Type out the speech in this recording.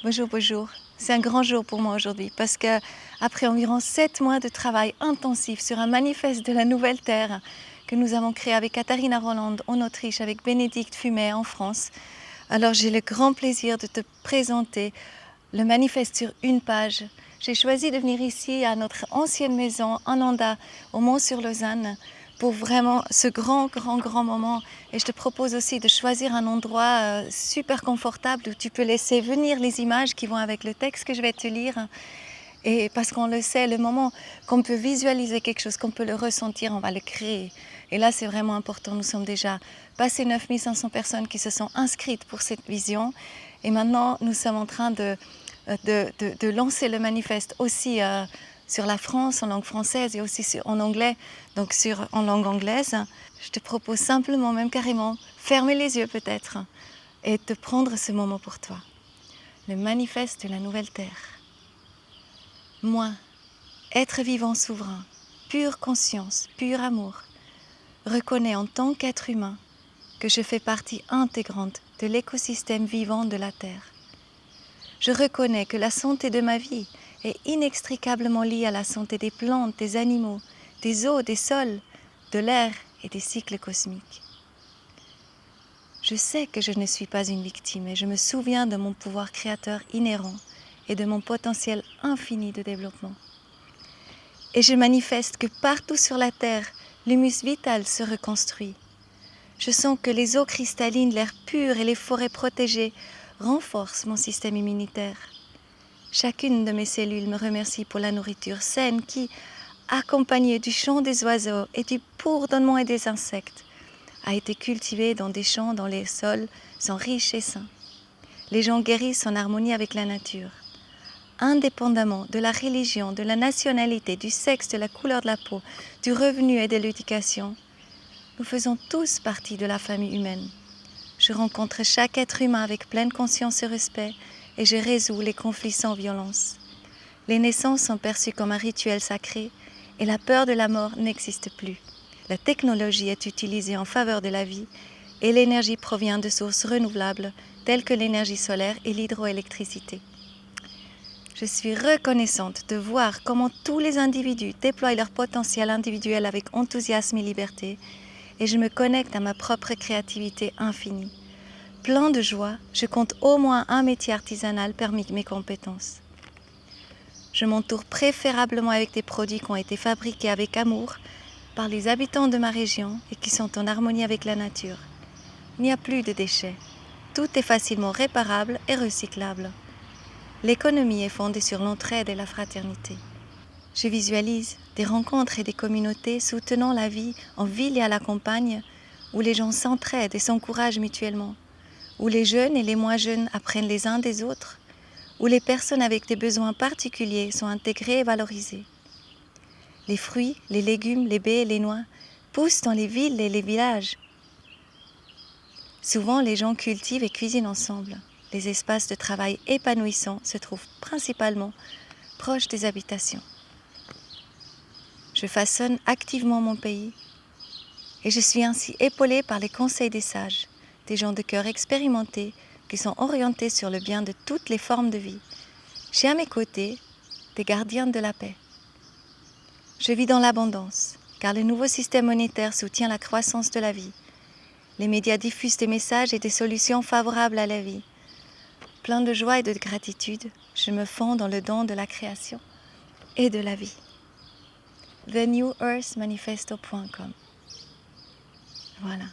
Bonjour, bonjour. C'est un grand jour pour moi aujourd'hui parce que après environ 7 mois de travail intensif sur un manifeste de la Nouvelle Terre que nous avons créé avec Katharina Roland en Autriche, avec Bénédicte Fumet en France, alors j'ai le grand plaisir de te présenter le manifeste sur une page. J'ai choisi de venir ici à notre ancienne maison en Anda, au Mont-sur-Lausanne, pour vraiment ce grand moment. Et je te propose aussi de choisir un endroit super confortable où tu peux laisser venir les images qui vont avec le texte que je vais te lire. Et parce qu'on le sait, le moment qu'on peut visualiser quelque chose, qu'on peut le ressentir, on va le créer. Et là, c'est vraiment important. Nous sommes déjà passé 9500 personnes qui se sont inscrites pour cette vision. Et maintenant, nous sommes en train de lancer le manifeste aussi sur la France en langue française et aussi en anglais, donc en langue anglaise. Je te propose simplement, même carrément, fermer les yeux peut-être et de prendre ce moment pour toi. Le manifeste de la Nouvelle Terre. Moi, être vivant souverain, pure conscience, pur amour, reconnais en tant qu'être humain que je fais partie intégrante de l'écosystème vivant de la Terre. Je reconnais que la santé de ma vie est inextricablement liée à la santé des plantes, des animaux, des eaux, des sols, de l'air et des cycles cosmiques. Je sais que je ne suis pas une victime et je me souviens de mon pouvoir créateur inhérent et de mon potentiel infini de développement. Et je manifeste que partout sur la Terre, l'humus vital se reconstruit. Je sens que les eaux cristallines, l'air pur et les forêts protégées renforcent mon système immunitaire. Chacune de mes cellules me remercie pour la nourriture saine qui, accompagnée du chant des oiseaux et du bourdonnement et des insectes, a été cultivée dans des champs dont les sols sont riches et sains. Les gens guérissent en harmonie avec la nature. Indépendamment de la religion, de la nationalité, du sexe, de la couleur de la peau, du revenu et de l'éducation, nous faisons tous partie de la famille humaine. Je rencontre chaque être humain avec pleine conscience et respect et je résous les conflits sans violence. Les naissances sont perçues comme un rituel sacré et la peur de la mort n'existe plus. La technologie est utilisée en faveur de la vie et l'énergie provient de sources renouvelables telles que l'énergie solaire et l'hydroélectricité. Je suis reconnaissante de voir comment tous les individus déploient leur potentiel individuel avec enthousiasme et liberté et je me connecte à ma propre créativité infinie. Plein de joie, je compte au moins un métier artisanal parmi mes compétences. Je m'entoure préférablement avec des produits qui ont été fabriqués avec amour par les habitants de ma région et qui sont en harmonie avec la nature. Il n'y a plus de déchets. Tout est facilement réparable et recyclable. L'économie est fondée sur l'entraide et la fraternité. Je visualise des rencontres et des communautés soutenant la vie en ville et à la campagne, où les gens s'entraident et s'encouragent mutuellement, où les jeunes et les moins jeunes apprennent les uns des autres, où les personnes avec des besoins particuliers sont intégrées et valorisées. Les fruits, les légumes, les baies et les noix poussent dans les villes et les villages. Souvent, les gens cultivent et cuisinent ensemble. Les espaces de travail épanouissants se trouvent principalement proches des habitations. Je façonne activement mon pays et je suis ainsi épaulée par les conseils des sages, des gens de cœur expérimentés qui sont orientés sur le bien de toutes les formes de vie. J'ai à mes côtés des gardiens de la paix. Je vis dans l'abondance, car le nouveau système monétaire soutient la croissance de la vie. Les médias diffusent des messages et des solutions favorables à la vie. Plein de joie et de gratitude, je me fonds dans le don de la création et de la vie. TheNewEarthManifesto.com. Voilà.